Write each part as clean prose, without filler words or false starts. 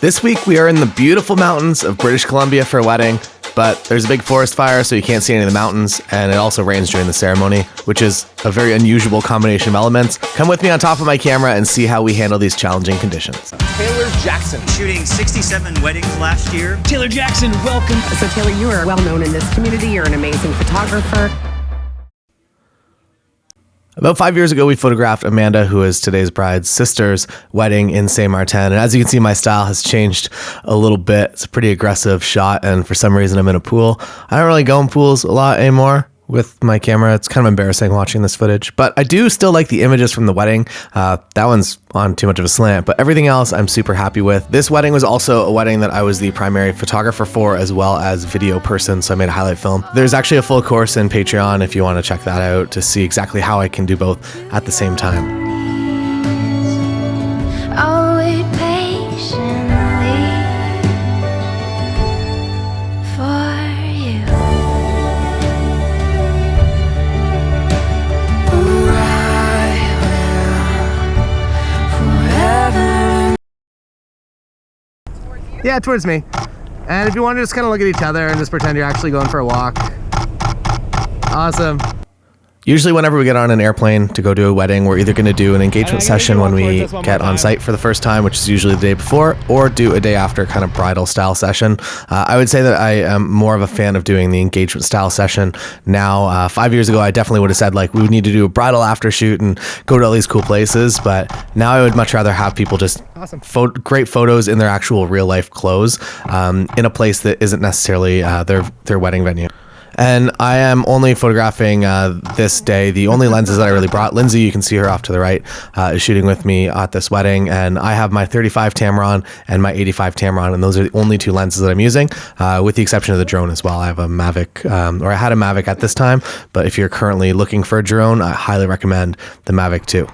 This week we are in the beautiful mountains of British Columbia for a wedding, but there's a big forest fire, so you can't see any of the mountains, and it also rains during the ceremony, which is a very unusual combination of elements. Come with me on top of my camera and see how we handle these challenging conditions. Taylor Jackson. Shooting 67 weddings last year. Taylor Jackson, welcome. So Taylor, you are well known in this community. You're an amazing photographer. About 5 years ago, we photographed Amanda, who is today's bride's sister's wedding in Saint Martin. And as you can see, my style has changed a little bit. It's a pretty aggressive shot, and for some reason I'm in a pool. I don't really go in pools a lot anymore with my camera. It's kind of embarrassing watching this footage, but I do still like the images from the wedding. That one's on too much of a slant, but everything else I'm super happy with. This wedding was also a wedding that I was the primary photographer for, as well as video person, so I made a highlight film. There's actually a full course in Patreon if you want to check that out to see exactly how I can do both at the same time. I'll wait patiently for you. Yeah, towards me. And if you want to just kind of look at each other and just pretend you're actually going for a walk. Awesome. Usually whenever we get on an airplane to go to a wedding, we're either going to do an engagement session when we get on site for the first time, which is usually the day before, or do a day after kind of bridal style session. I would say that I am more of a fan of doing the engagement style session now. 5 years ago, I definitely would have said like we would need to do a bridal after shoot and go to all these cool places. But now I would much rather have people just great photos in their actual real life clothes in a place that isn't necessarily their wedding venue. And I am only photographing this day. The only lenses that I really brought, Lindsay, you can see her off to the right, is shooting with me at this wedding. And I have my 35 Tamron and my 85 Tamron, and those are the only two lenses that I'm using, with the exception of the drone as well. I have a Mavic, or I had a Mavic at this time, but if you're currently looking for a drone, I highly recommend the Mavic 2.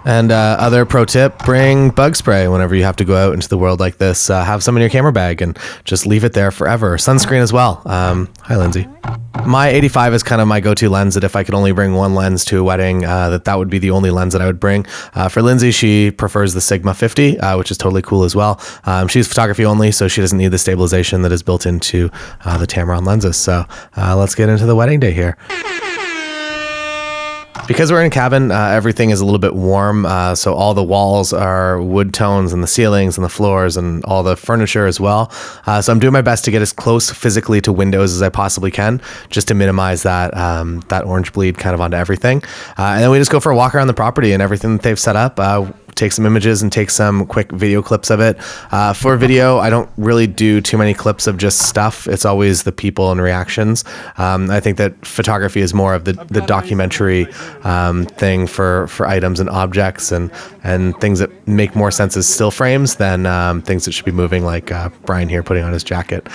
And other pro tip, bring bug spray whenever you have to go out into the world like this. Have some in your camera bag and just leave it there forever. Sunscreen as well. Hi, Lindsay. My 85 is kind of my go-to lens, that if I could only bring one lens to a wedding, that would be the only lens that I would bring. For Lindsay, she prefers the Sigma 50, which is totally cool as well. She's photography only, so she doesn't need the stabilization that is built into the Tamron lenses. So let's get into the wedding day here. Because we're in a cabin, everything is a little bit warm, so all the walls are wood tones, and the ceilings and the floors and all the furniture as well. So I'm doing my best to get as close physically to windows as I possibly can, just to minimize that orange bleed kind of onto everything. And then we just go for a walk around the property and everything that they've set up. Take some images and take some quick video clips of it. For video, I don't really do too many clips of just stuff. It's always the people and reactions. I think that photography is more of the documentary thing for items and objects and things that make more sense as still frames than things that should be moving, like Brian here putting on his jacket.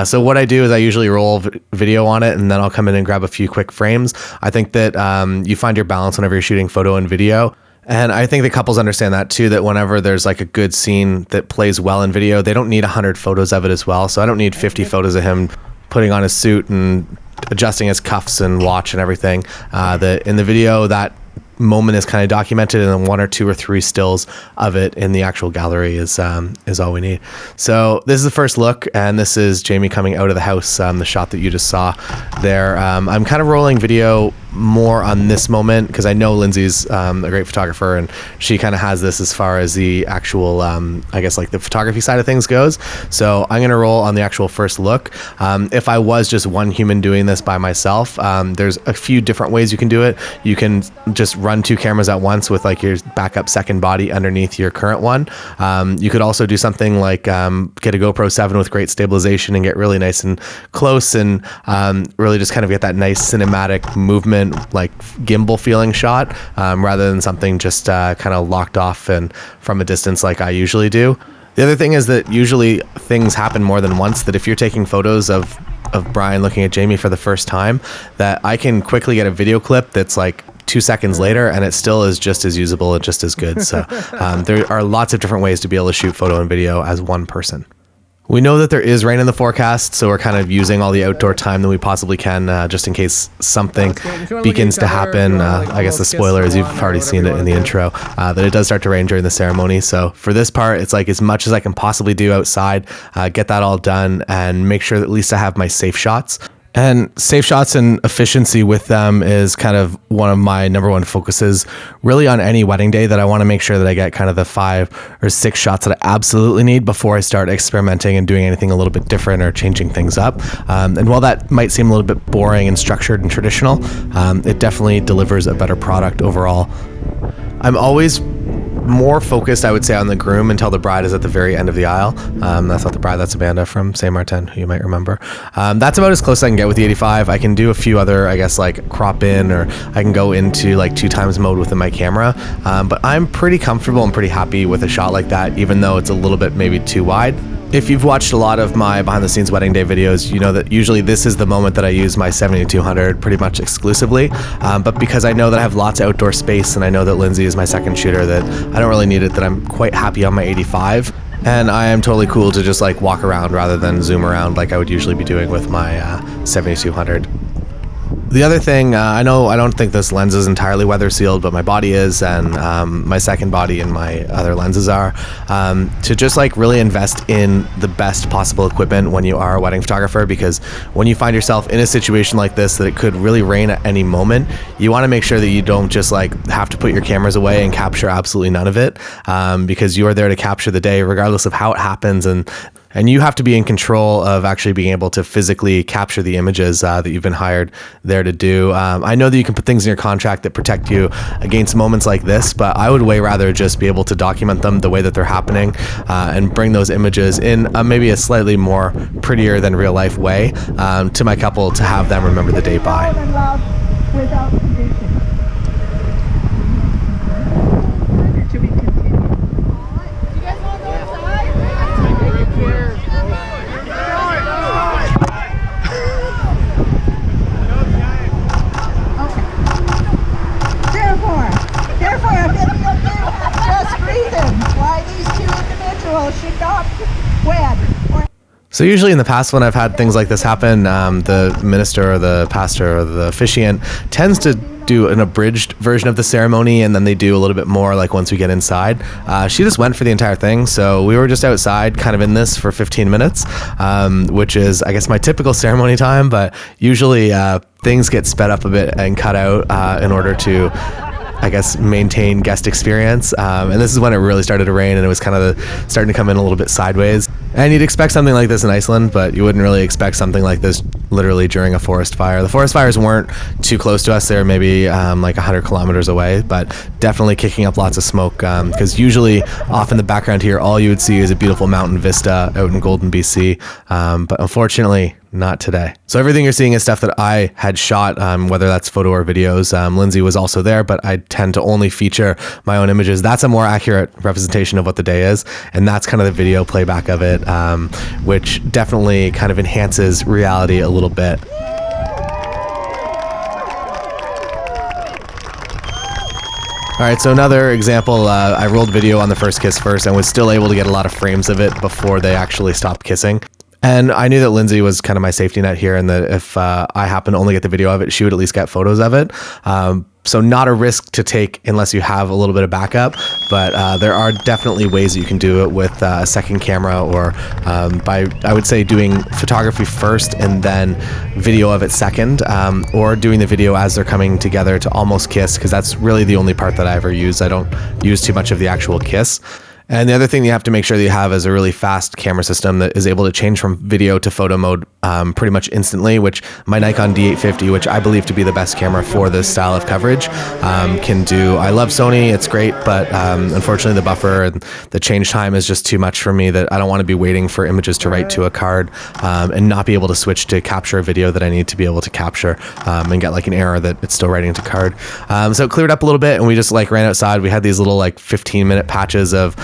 So what I do is I usually roll video on it, and then I'll come in and grab a few quick frames. I think that you find your balance whenever you're shooting photo and video. And I think the couples understand that too, that whenever there's like a good scene that plays well in video, they don't need 100 photos of it as well. So I don't need 50 photos of him putting on his suit and adjusting his cuffs and watch and everything. In the video, that moment is kind of documented, and then 1 or 2 or 3 stills of it in the actual gallery is all we need. So this is the first look, and this is Jamie coming out of the house, the shot that you just saw there. I'm kind of rolling video more on this moment because I know Lindsay's a great photographer, and she kind of has this as far as the actual I guess like the photography side of things goes. So I'm gonna roll on the actual first look. If I was just one human doing this by myself, there's a few different ways you can do it. You can just run 2 cameras at once with like your backup second body underneath your current one. You could also do something like get a GoPro 7 with great stabilization and get really nice and close, and really just kind of get that nice cinematic movement, like gimbal feeling shot, rather than something just kind of locked off and from a distance like I usually do. The other thing is that usually things happen more than once, that if you're taking photos of Brian looking at Jamie for the first time, that I can quickly get a video clip that's like 2 seconds later and it still is just as usable and just as good. So there are lots of different ways to be able to shoot photo and video as one person. We know that there is rain in the forecast, so we're kind of using all the outdoor time that we possibly can, just in case something begins to happen. I guess the spoiler is you've already seen it in the intro, that it does start to rain during the ceremony. So for this part, it's like as much as I can possibly do outside, get that all done and make sure that at least I have my safe shots. And safe shots and efficiency with them is kind of one of my number one focuses really on any wedding day, that I want to make sure that I get kind of the 5 or 6 shots that I absolutely need before I start experimenting and doing anything a little bit different or changing things up. And while that might seem a little bit boring and structured and traditional, it definitely delivers a better product overall. I'm always more focused, I would say, on the groom until the bride is at the very end of the aisle. That's not the bride, that's Amanda from Saint Martin, who you might remember. That's about as close as I can get with the 85. I can do a few other, I guess, like crop in, or I can go into like 2x mode within my camera. But I'm pretty comfortable and pretty happy with a shot like that, even though it's a little bit maybe too wide. If you've watched a lot of my behind the scenes wedding day videos, you know that usually this is the moment that I use my 70-200 pretty much exclusively. But because I know that I have lots of outdoor space and I know that Lindsay is my second shooter, that I don't really need it, that I'm quite happy on my 85. And I am totally cool to just like walk around rather than zoom around like I would usually be doing with my 70-200. The other thing, I don't think this lens is entirely weather sealed, but my body is, and my second body and my other lenses are, to just like really invest in the best possible equipment when you are a wedding photographer, because when you find yourself in a situation like this that it could really rain at any moment, you want to make sure that you don't just like have to put your cameras away and capture absolutely none of it, because you are there to capture the day regardless of how it happens, and you have to be in control of actually being able to physically capture the images that you've been hired there to do. I know that you can put things in your contract that protect you against moments like this, but I would way rather just be able to document them the way that they're happening, and bring those images in maybe a slightly more prettier than real life way to my couple, to have them remember the day by. Should not wed. So usually in the past when I've had things like this happen, the minister or the pastor or the officiant tends to do an abridged version of the ceremony, and then they do a little bit more like once we get inside. She just went for the entire thing, so we were just outside kind of in this for 15 minutes, which is I guess my typical ceremony time, but usually things get sped up a bit and cut out in order to, I guess, maintain guest experience. And this is when it really started to rain, and it was kind of starting to come in a little bit sideways. And you'd expect something like this in Iceland, but you wouldn't really expect something like this literally during a forest fire. The forest fires weren't too close to us. They were maybe like 100 kilometers away, but definitely kicking up lots of smoke, because usually off in the background here, all you would see is a beautiful mountain vista out in Golden, BC. But unfortunately, not today. So everything you're seeing is stuff that I had shot, whether that's photo or videos. Lindsay was also there, but I tend to only feature my own images. That's a more accurate representation of what the day is, and that's kind of the video playback of it, which definitely kind of enhances reality a little bit. All right, so another example, I rolled video on the first kiss first and was still able to get a lot of frames of it before they actually stopped kissing. And I knew that Lindsay was kind of my safety net here, and that if I happen to only get the video of it, she would at least get photos of it. So not a risk to take unless you have a little bit of backup, but there are definitely ways that you can do it with a second camera, or by, I would say, doing photography first and then video of it second, or doing the video as they're coming together to almost kiss, because that's really the only part that I ever use. I don't use too much of the actual kiss. And the other thing you have to make sure that you have is a really fast camera system that is able to change from video to photo mode pretty much instantly, which my Nikon D850, which I believe to be the best camera for this style of coverage, can do. I love Sony, it's great, but unfortunately the buffer and the change time is just too much for me, that I don't want to be waiting for images to write to a card and not be able to switch to capture a video that I need to be able to capture, and get like an error that it's still writing to card. So it cleared up a little bit, and we just like ran outside. We had these little like 15-minute patches of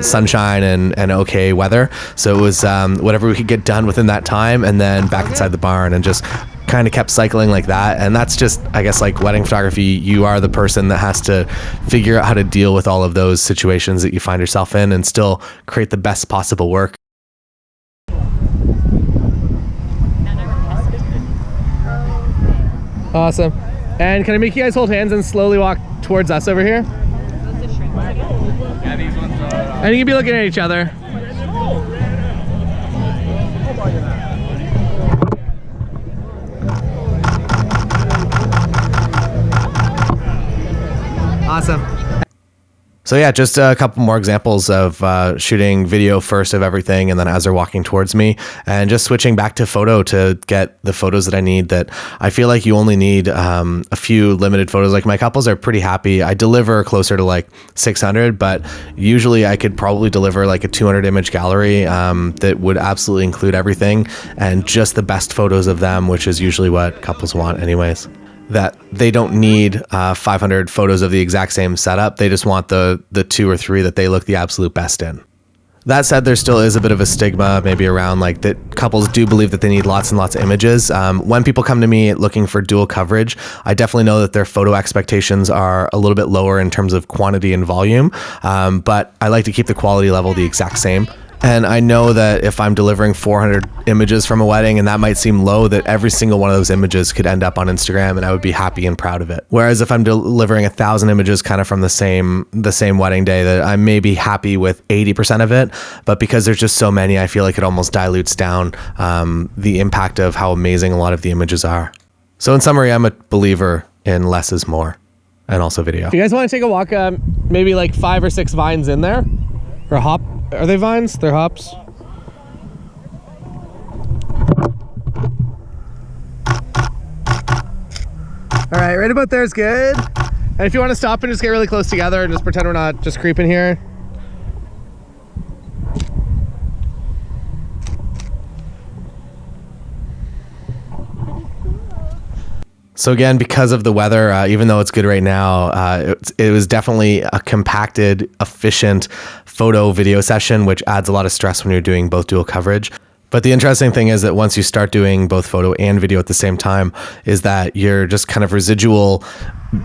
sunshine and okay weather, so it was whatever we could get done within that time, and then back inside the barn, and just kind of kept cycling like that. And that's just, I guess, like wedding photography, you are the person that has to figure out how to deal with all of those situations that you find yourself in and still create the best possible work. Awesome. And can I make you guys hold hands and slowly walk towards us over here? And you can be looking at each other. Awesome. So yeah, just a couple more examples of shooting video first of everything, and then as they're walking towards me, and just switching back to photo to get the photos that I need. That I feel like you only need a few limited photos. Like my couples are pretty happy. I deliver closer to like 600, but usually I could probably deliver like a 200 image gallery that would absolutely include everything and just the best photos of them, which is usually what couples want anyways. That they don't need 500 photos of the exact same setup. They just want the 2 or 3 that they look the absolute best in. That said, there still is a bit of a stigma maybe around like that couples do believe that they need lots and lots of images. When people come to me looking for dual coverage, I definitely know that their photo expectations are a little bit lower in terms of quantity and volume, but I like to keep the quality level the exact same. And I know that if I'm delivering 400 images from a wedding, and that might seem low, that every single one of those images could end up on Instagram and I would be happy and proud of it. Whereas if I'm delivering 1,000 images kind of from the same wedding day, that I may be happy with 80% of it, but because there's just so many, I feel like it almost dilutes down the impact of how amazing a lot of the images are. So in summary, I'm a believer in less is more, and also video. If you guys want to take a walk, maybe like 5 or 6 vines in there, or hop. Are they vines? They're hops. All right, right about there is good. And if you want to stop and just get really close together and just pretend we're not just creeping here. So again, because of the weather, even though it's good right now, it was definitely a compacted, efficient photo video session, which adds a lot of stress when you're doing both dual coverage. But the interesting thing is that once you start doing both photo and video at the same time, is that your just kind of residual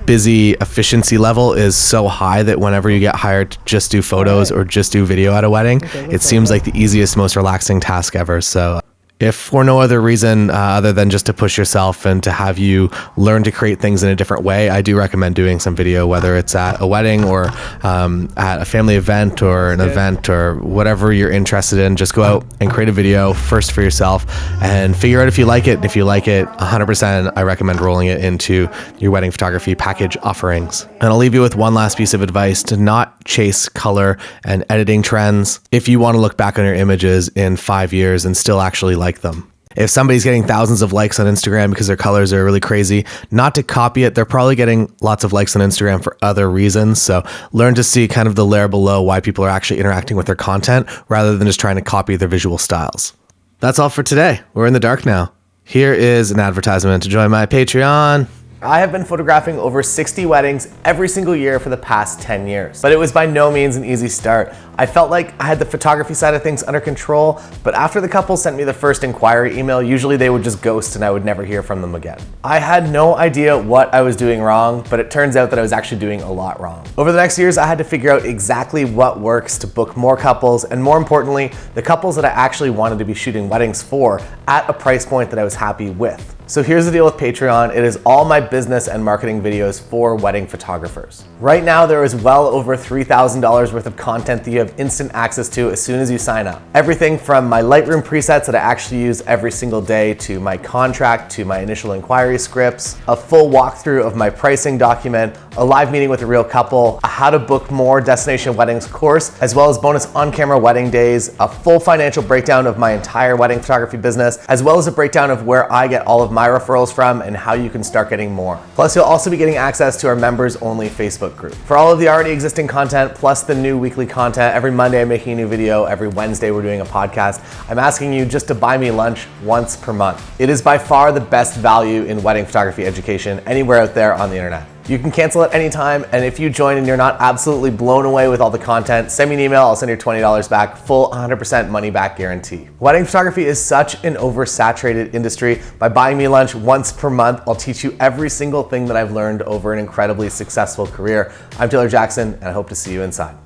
busy efficiency level is so high that whenever you get hired to just do photos or just do video at a wedding, it seems like the easiest, most relaxing task ever. So if for no other reason other than just to push yourself and to have you learn to create things in a different way, I do recommend doing some video, whether it's at a wedding or at a family event or an event or whatever you're interested in. Just go out and create a video first for yourself and figure out if you like it. And if you like it 100%, I recommend rolling it into your wedding photography package offerings. And I'll leave you with one last piece of advice: to not chase color and editing trends if you want to look back on your images in 5 years and still actually like them. If somebody's getting thousands of likes on Instagram because their colors are really crazy, not to copy it. They're probably getting lots of likes on Instagram for other reasons. So learn to see kind of the layer below why people are actually interacting with their content rather than just trying to copy their visual styles. That's all for today. We're in the dark now. Here is an advertisement to join my Patreon. I have been photographing over 60 weddings every single year for the past 10 years, but it was by no means an easy start. I felt like I had the photography side of things under control, but after the couple sent me the first inquiry email, usually they would just ghost and I would never hear from them again. I had no idea what I was doing wrong, but it turns out that I was actually doing a lot wrong. Over the next years, I had to figure out exactly what works to book more couples, and more importantly, the couples that I actually wanted to be shooting weddings for at a price point that I was happy with. So here's the deal with Patreon. It is all my business and marketing videos for wedding photographers. Right now, there is well over $3,000 worth of content that you have instant access to as soon as you sign up. Everything from my Lightroom presets that I actually use every single day, to my contract, to my initial inquiry scripts, a full walkthrough of my pricing document, a live meeting with a real couple, a how to book more destination weddings course, as well as bonus on-camera wedding days, a full financial breakdown of my entire wedding photography business, as well as a breakdown of where I get all of my referrals from and how you can start getting more. Plus, you'll also be getting access to our members only Facebook group. For all of the already existing content, plus the new weekly content, every Monday I'm making a new video, every Wednesday we're doing a podcast, I'm asking you just to buy me lunch once per month. It is by far the best value in wedding photography education anywhere out there on the internet. You can cancel at any time, and if you join and you're not absolutely blown away with all the content, send me an email, I'll send you $20 back, full 100% money back guarantee. Wedding photography is such an oversaturated industry. By buying me lunch once per month, I'll teach you every single thing that I've learned over an incredibly successful career. I'm Taylor Jackson, and I hope to see you inside.